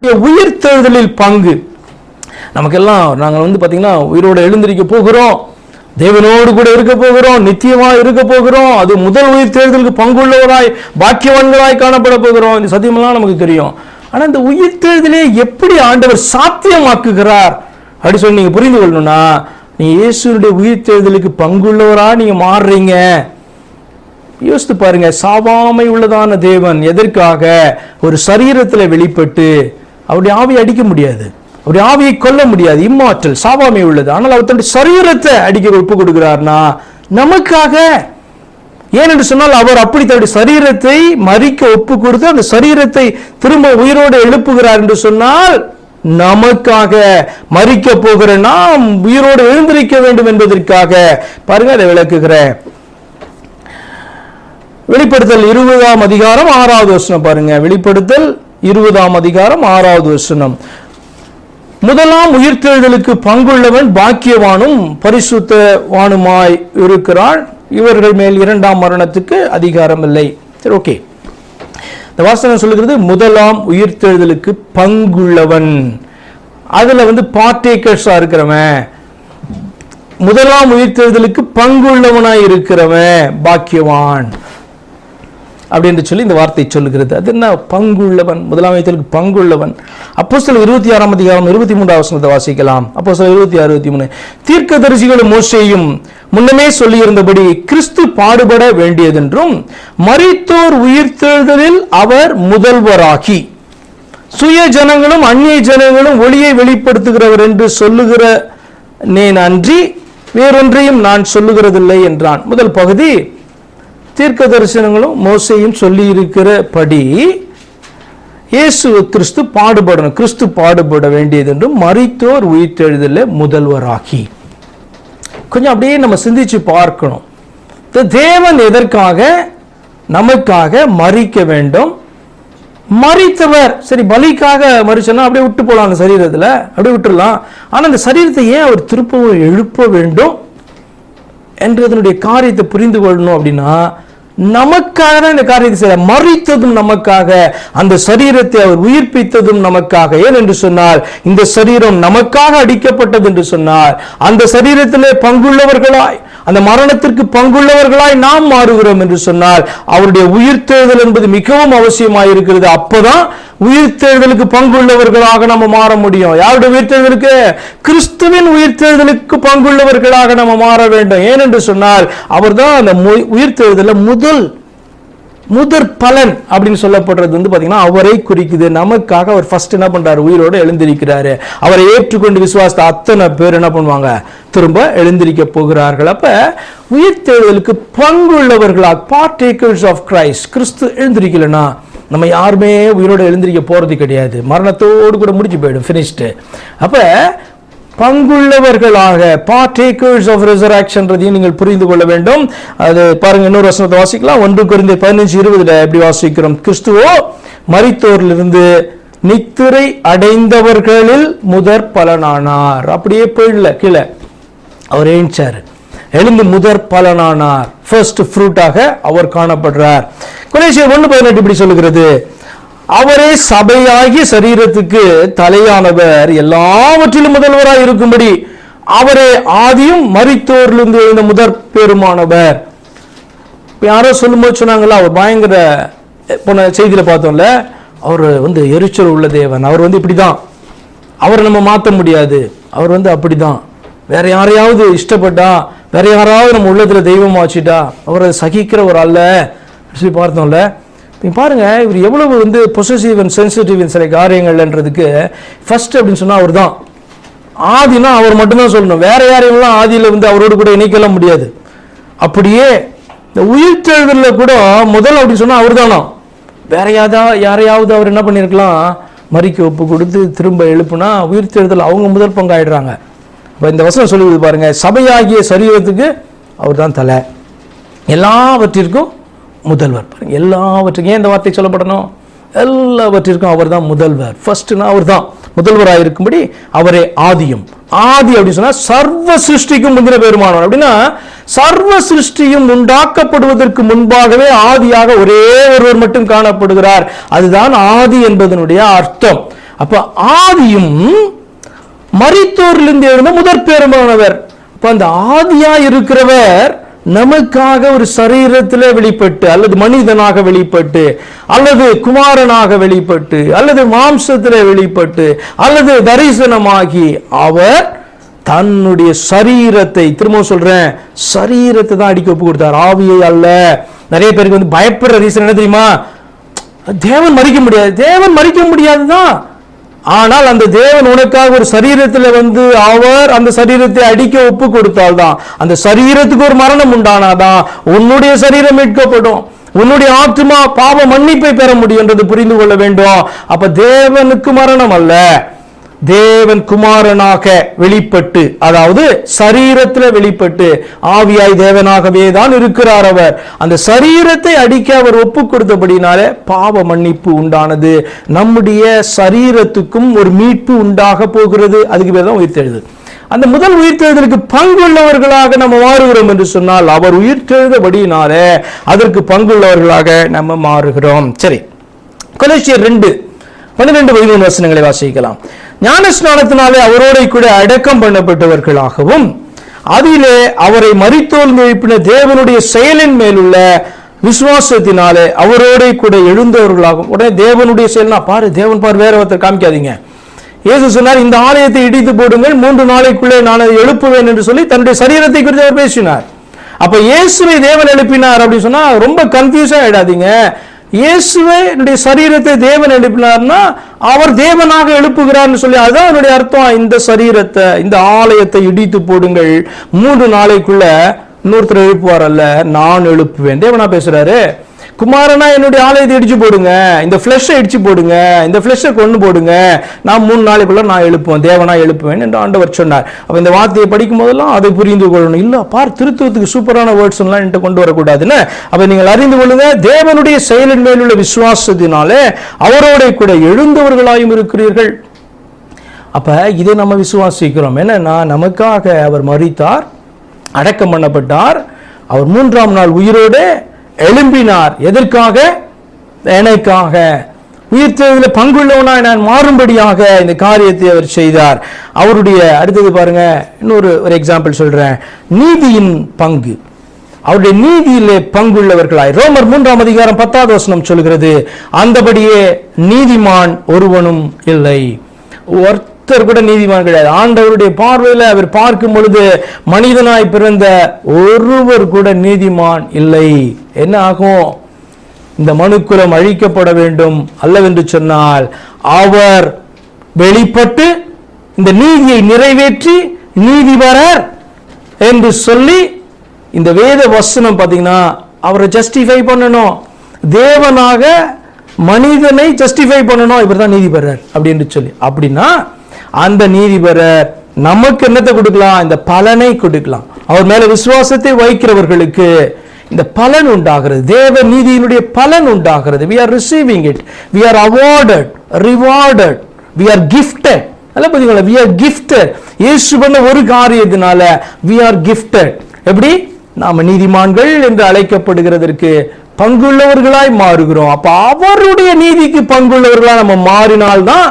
உயிர்த்தெழுதலில் பங்கு நமக்கெல்லாம். நாங்கள் பார்த்தீங்கன்னா உயிரோடு எழுந்திருக்க போகிறோம், தேவனோடு கூட இருக்க போகிறோம், நித்தியமாக இருக்க போகிறோம். அது முதல் உயிர்த்தெழுதலுக்கு பங்குள்ளவராய் பாக்கியவான்களாய் காணப்பட போகிறோம். இந்த சத்தியமெல்லாம் நமக்கு தெரியும். ஆனால் இந்த உயிர்த்தெழுதலே எப்படி ஆண்டவர் சாத்தியமாக்குகிறார் அப்படி சொல்லி நீங்கள் புரிந்து கொள்ளணும்னா, நீங்கள் இயேசுடைய உயிர்த்தெழுதலுக்கு பங்குள்ளவரா நீங்கள் மாறுறீங்க. யோசித்து பாருங்க. சாவாமை உள்ளதான தேவன் எதற்காக ஒரு சரீரத்தில் வெளிப்பட்டு அவருடைய ஆவியை அடிக்க முடியாது, அவருடைய ஆவியை கொல்ல முடியாது, இம்மாற்றல் சாவாமை உள்ளது. ஆனால் அவர் தன்னுடைய சரீரத்தை அடிக்க ஒப்பு கொடுக்கிறார்னா நமக்காக. ஏனென்று சொன்னால் அவர் அப்படி தன்னுடைய சரீரத்தை மரிக்க ஒப்பு கொடுத்து அந்த சரீரத்தை திரும்ப உயிரோடு எழுப்புகிறார் என்று சொன்னால் நமக்காக மரிக்க போகிற நாம் உயிரோடு எழுந்திருக்க வேண்டும் என்பதற்காக. பாருங்க, அதை விளக்குகிறேன். வெளிப்படுத்தல் 20ஆம் அதிகாரம் 6வது வசனம் பாருங்க. வெளிப்படுத்தல் 20ஆம் அதிகாரம் 6வது வசனம். முதலாம் உயிர்த்தெழுதலுக்கு பங்குள்ளவன் பாக்கியவானும் பரிசுத்தவானுமாய் இருக்கிறான், இவர்கள் மேல் இரண்டாம் மரணத்துக்கு அதிகாரம் இல்லை. சரி, ஓகே. இந்த வாசனம் சொல்லுகிறது முதலாம் உயிர்த்தெழுதலுக்கு பங்குள்ளவன். அதுல பார்ட்டேக்கர்ஸா இருக்கிறவன், முதலாம் உயிர்த்தெழுதலுக்கு பங்குள்ளவனாய் இருக்கிறவன் பாக்கியவான் அப்படின்னு சொல்லி இந்த வார்த்தை சொல்லுகிறது. அது என்ன பங்குள்ளவன்? முதலாம் உயிர்த்தெழுதலுக்கு பங்குள்ளவன். அப்போஸ்தலர் 26ஆம் அதிகாரம் 23ஆம் வசனத்தை வாசிக்கலாம். அப்போஸ்தலர் 26:23. தீர்க்கதரிசிகளும் மோசேயும் முன்னமே சொல்லியிருந்தபடி கிறிஸ்து பாடுபட வேண்டியதென்றும் மரித்தோர் உயிர்த்தெழுதலில் அவர் முதல்வராகி சுய ஜனங்களும் அந்நிய ஜனங்களும் ஒளியை வெளிப்படுத்துகிறவர் என்று சொல்லுகிறேன் அன்றி வேறொன்றையும் நான் சொல்லுகிறதில்லை என்றான். முதல் பகுதி, தீர்க்க தரிசனங்களும் மோசேயும் சொல்லி இருக்கிறபடி இயேசு கிறிஸ்து பாடுபடணும், கிறிஸ்து பாடுபட வேண்டியது என்றும் மரித்தோர் உயிர்த்தெழுதலில் முதல்வராகி. கொஞ்சம் அப்படியே நம்ம சிந்திச்சு பார்க்கணும். தேவன் எதற்காக நமக்காக மரிக்க வேண்டும்? மரித்தவர் சரி பலிக்காக மரிச்சனா அப்படியே விட்டு போலாம், அந்த சரீரத்தில் அப்படியே விட்டுடலாம். ஆனால் அந்த சரீரத்தை ஏன் அவர் திருப்பவும் எழுப்ப வேண்டும் என்றதனுடைய காரியத்தை புரிந்து கொள்ளணும். அப்படின்னா நமக்காக தான் இந்த காரியத்தை செய்ய, மரித்ததும் நமக்காக, அந்த சரீரத்தை அவர் உயிர்ப்பித்ததும் நமக்காக. ஏன் என்று சொன்னால் இந்த சரீரம் நமக்காக அடிக்கப்பட்டது என்று சொன்னால் அந்த சரீரத்திலே பங்குள்ளவர்களாய், அந்த மரணத்திற்கு பங்குள்ளவர்களாய் நாம் மாறுகிறோம் என்று சொன்னால் அவருடைய உயிர்த்தெழுதல் என்பது மிகவும் அவசியமாக இருக்கிறது. அப்பதான் உயிர்த்தெழுதலுக்கு பங்குள்ளவர்களாக நம்ம மாற முடியும். யாருடைய உயிர்த்தெழுதலுக்கு? கிறிஸ்துவின் உயிர்த்தெழுதலுக்கு பங்குள்ளவர்களாக நம்ம மாற வேண்டும். ஏனென்று சொன்னால் அவர் தான் அந்த உயிர்த்தெழுதல முதற் பலன் அப்படின்னு சொல்லப்படுறது பாத்தீங்கன்னா அவரை குறிக்குது. நமக்காக அவர் ஃபர்ஸ்ட் என்ன பண்றாரு? உயிரோடு எழுந்திருக்கிறாரு. அவரை ஏற்றுக்கொண்டு விசுவாசத்தை அத்தனை பேர் என்ன பண்ணுவாங்க? திரும்ப எழுந்திருக்க போகிறார்கள். அப்ப உயிர்த்தெழுதலுக்கு பங்குள்ளவர்களாக, பார்ட்டேக்கர்ஸ் ஆஃப் கிரைஸ்ட். கிறிஸ்து எழுந்திருக்கலனா நம்ம யாருமே உயிரோடு எழுந்திருக்க போறது கிடையாது. மரணத்தோடு கூட முடிச்சு போயிடும், ஃபினிஷ்டு. அப்ப பங்குள்ளவர்களாக, partakers of resurrection நீங்கள் புரிந்து கொள்ள வேண்டும். அது பாருங்க, இன்னொரு வசனத்தை வாசிக்கலாம். 1 கொரிந்தியர் 15:20 எப்படி வாசிக்கிறோம்? கிறிஸ்துவோ மரித்தோரிலிருந்து நித்திரை அடைந்தவர்களில் முதற் பலனானார். அப்படியே போயிடல, கீழே அவர் எழுந்தார், எழுந்து முதற் பலனானார், ஃபர்ஸ்ட் ஃப்ரூட்டாக அவர் காணப்படுறார். கொலோசியர் 1:18 இப்படி சொல்லுகிறது, அவரே சபையாகிய சரீரத்துக்கு தலையானவர், எல்லாவற்றிலும் முதல்வராய் இருக்கும்படி அவரே ஆதியும் மரித்தோரிலிருந்து எழுந்த முதற் பெருமானவர். யாரோ சொல்லும்போது சொன்னாங்களா, அவர் பயங்கர போன செய்தியில பார்த்தோம்ல, அவர் எரிச்சல் உள்ள தேவன், அவர் இப்படிதான், அவரை நம்ம மாற்ற முடியாது, அவர் அப்படிதான், வேற யாரையாவது இஷ்டப்பட்டா, வேற யாராவது நம்ம உள்ளத்துல தெய்வம் வச்சுட்டா அவரை சகிக்கிற ஒரு அல்ல சொல்லி பார்த்தோம்ல. பாருங்க, இவர் எவ்வளவு பொசசிவ் அண்ட் சென்சிட்டிவ் சில காரியங்கள்ன்றதுக்கு ஃபர்ஸ்ட் அப்படின்னு சொன்னா அவர் தான் ஆதினா அவர் மட்டும்தான் சொல்லணும். வேற யாரையும் ஆதியில அவரோடு கூட இணைக்கலாம் முடியாது. அப்படியே இந்த உயிர்த்தெழுதல்ல கூட முதல் அப்படின்னு சொன்னா அவர் தானா, வேற யாரையாவது அவர் என்ன பண்ணிருக்கலாம்? மரிக்க ஒப்பு கொடுத்து திரும்ப எழுப்புனா உயிர்த்தெழுதல் அவங்க முதல் பங்கு ஆயிடுறாங்க. இந்த வசனம் சொல்லுவது பாருங்க, சபையாகிய சரீரத்துக்கு அவர் தான் தலை, எல்லாவற்றிற்கும் முதல்வர். பாருங்க, எல்லாவற்றுக்கும் ஏன் இந்த வார்த்தை சொல்லப்படணும்? எல்லாவற்றிற்கும் அவர் தான் முதல்வர். ஃபர்ஸ்ட்னா அவர் தான் முதல்வராக இருக்கும்படி அவரே ஆதியும். ஆதி அப்படின்னு சொன்னா சர்வ சிருஷ்டிக்கும் முந்தின பெருமானவர். அப்படின்னா சர்வ சிருஷ்டியும் உண்டாக்கப்படுவதற்கு முன்பாகவே ஆதியாக ஒரே ஒருவர் மட்டும் காணப்படுகிறார். அதுதான் ஆதி என்பதனுடைய அர்த்தம். அப்ப ஆதியும் மரித்தோரிலிருந்து எழுந்த முதற் பேருமானவர். அப்ப அந்த ஆதியா இருக்கிறவர் நமக்காக ஒரு சரீரத்தில் வெளிப்பட்டு, அல்லது மனிதனாக வெளிப்பட்டு, அல்லது குமாரனாக வெளிப்பட்டு, அல்லது மாம்சத்தில் வெளிப்பட்டு, அல்லது தரிசனமாகி அவர் தன்னுடைய சரீரத்தை, திரும்ப சொல்றேன், சரீரத்தை தான் அடிக்க ஒப்பு கொடுத்தார், ஆவியை அல்ல. நிறைய பேருக்கு வந்து பயப்படுற ரீசன் என்ன தெரியுமா? தேவன் மரிக்க முடியாது. தேவன் மரிக்க முடியாதுதான். ஆனால் அந்த தேவன் உனக்காக ஒரு சரீரத்தில் வந்து அவர் அந்த சரீரத்தை அடிக்க ஒப்பு கொடுத்தால்தான், அந்த சரீரத்துக்கு ஒரு மரணம் உண்டானாதான் உன்னுடைய சரீரம் மீட்கப்படும், உன்னுடைய ஆத்மா பாவ மன்னிப்பை பெற முடியும் என்றது புரிந்து கொள்ள வேண்டும். அப்ப தேவனுக்கு மரணம் அல்ல, தேவன் குமாரனாக வெளிப்பட்டு, அதாவது சரீரத்தில் வெளிப்பட்டு ஆவியாய் தேவனாகவே தான் இருக்கிறார். அவர் அந்த சரீரத்தை அடிக்க அவர் ஒப்பு கொடுத்தபடினாலே பாவ மன்னிப்பு உண்டானது. நம்முடைய சரீரத்துக்கும் ஒரு மீட்பு உண்டாக போகிறது. அதுக்கு பேர் தான் உயிர்த்தெழுதல். அந்த முதல் உயிர்த்தெழுதலுக்கு பங்குள்ளவர்களாக நம்ம மாறுகிறோம் என்று சொன்னால், அவர் உயிர்த்தெழுதபடினாலே அதற்கு பங்குள்ளவர்களாக நம்ம மாறுகிறோம். சரி, கொலோசியர் 2:12-13 வசனங்களை வாசிக்கலாம். ஞானஸ்நானத்தினாலே அவரோட கூட அடக்கம் பண்ணப்பட்டவர்களாகவும், அதிலே அவரை மரித்தோர் எழுப்பின தேவனுடைய செயலின் மேலுள்ள விசுவாசத்தினாலே அவரோட கூட எழுந்தவர்களாகவும். உடனே தேவனுடைய செயல்னா பாரு, தேவன் பாரு, வேற ஒருத்தர் காமிக்காதீங்க. இயேசு சொன்னார், இந்த ஆலயத்தை இடித்து போடுங்கள், 3 நாளைக்குள்ளே நான் அதை எழுப்புவேன் என்று சொல்லி தன்னுடைய சரீரத்தை குறித்து அவர் பேசினார். அப்ப இயேசுவை தேவன் எழுப்பினார் அப்படின்னு சொன்னா ரொம்ப கன்ஃபியூஸா ஆயிடாதீங்க. இயேசுவை என்னுடைய சரீரத்தை தேவன் எழுப்பினார்னா அவர் தேவனாக எழுப்புகிறார்னு சொல்லி, அதுதான் என்னுடைய அர்த்தம். இந்த சரீரத்தை, இந்த ஆலயத்தை இடித்து போடுங்கள், 3 நாளைக்குள்ள இன்னொருத்தர் எழுப்புவார் அல்ல, நான் எழுப்புவேன். தேவனா பேசுறாரு. குமாரனா என்னுடைய ஆலயத்தை இடிச்சு போடுங்க, இந்த ஃபிளஷை இடிச்சு போடுங்க, இந்த ஃபிளஷை கொண்டு போடுங்க, நான் 3 நாளைக்குள்ள நான் எழுப்புவேன், தேவனா எழுப்புவேன் என்று ஆண்டவர் சொன்னார். அப்ப இந்த வார்த்தையை படிக்கும் போதெல்லாம் அதை புரிந்து கொள்ளணும். இல்ல பார், திருத்துவத்துக்கு சூப்பரான வேர்ட்ஸ் எல்லாம் என்கிட்ட கொண்டு வரக்கூடாதுன்னு. அப்ப நீங்கள் அறிந்து கொள்ளுங்க, தேவனுடைய செயலின் மேலுள்ள விசுவாசத்தினாலே அவரோட கூட எழுந்தவர்களாயும் இருக்கிறீர்கள். அப்ப இதை நம்ம விசுவாசிக்கிறோம். என்னன்னா, நமக்காக அவர் மரித்தார், அடக்கம் பண்ணப்பட்டார், அவர் 3ஆம் நாள் உயிரோடு எழும்பினார். எதற்காக? எனக்காக. உயிர்த்தெழுதலில் பங்குள்ளவனாய் நான் மாறும்படியாக இந்த காரியத்தை அவர் செய்தார். அவருடைய அடுத்தது பாருங்க, இன்னொரு எக்ஸாம்பிள் சொல்றேன். நீதியின் பங்கு, அவருடைய நீதியிலே பங்குள்ளவர்களாய் ரோமர் 3ஆம் அதிகாரம் 10வது வசனம் சொல்கிறது, அந்தபடியே நீதிமான் ஒருவனும் இல்லை. ஒருத்தர் கூட நீதிமான் கிடையாது. ஆண்டவருடைய பார்வையில் அவர் பார்க்கும் பொழுது மனிதனாய் பிறந்த ஒருவர் கூட நீதிமான் இல்லை. என்ன ஆகும்? இந்த மனுக்குலம் அழிக்கப்பட வேண்டும் அல்லவென்று சொன்னால், அவர் வெளிப்பட்டு இந்த நீதியை நிறைவேற்றி நீதிபரர் என்று சொல்லி, இந்த வேத வசனம் பார்த்தீங்கன்னா அவரை ஜஸ்டிஃபை பண்ணணும், தேவனாக மனிதனை ஜஸ்டிஃபை பண்ணணும், இவர் தான் நீதிபரர் அப்படின்னு சொல்லி. அப்படின்னா அந்த நீதிபரர் நமக்கு என்னத்தை கொடுக்கலாம்? இந்த பலனை கொடுக்கலாம். அவர் மேல விசுவாசத்தை வைக்கிறவர்களுக்கு இந்த பலன் உண்டாகிறது, தேவ நீதியினுடைய பலன் உண்டாகிறது. we are receiving it, we are awarded, rewarded, we are gifted. அல்ல பாத்தீங்களா, we are gifted. இயேசு பண்ண ஒரு காரியத்தினால we are gifted. எப்படி? நாம நீதிமான்கள் என்று அழைக்கப்படுகிறதற்கு பங்குள்ளவர்களாய் மாறுகிறோம். அப்ப அவருடைய நீதிக்கு பங்குள்ளவர்களாய் நம்ம மாறினால்தான்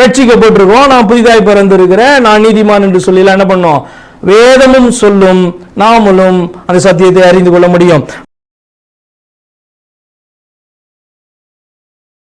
ரட்சிக்கப்பட்டிருக்கோம். நான் புதிதாய் பிறந்திருக்கிறேன், நான் நீதிமான் என்று சொல்லி என்ன பண்ணோம்? வேதமும் சொல்லும், நாமளும் அந்த சத்தியத்தை அறிந்து கொள்ள முடியும்.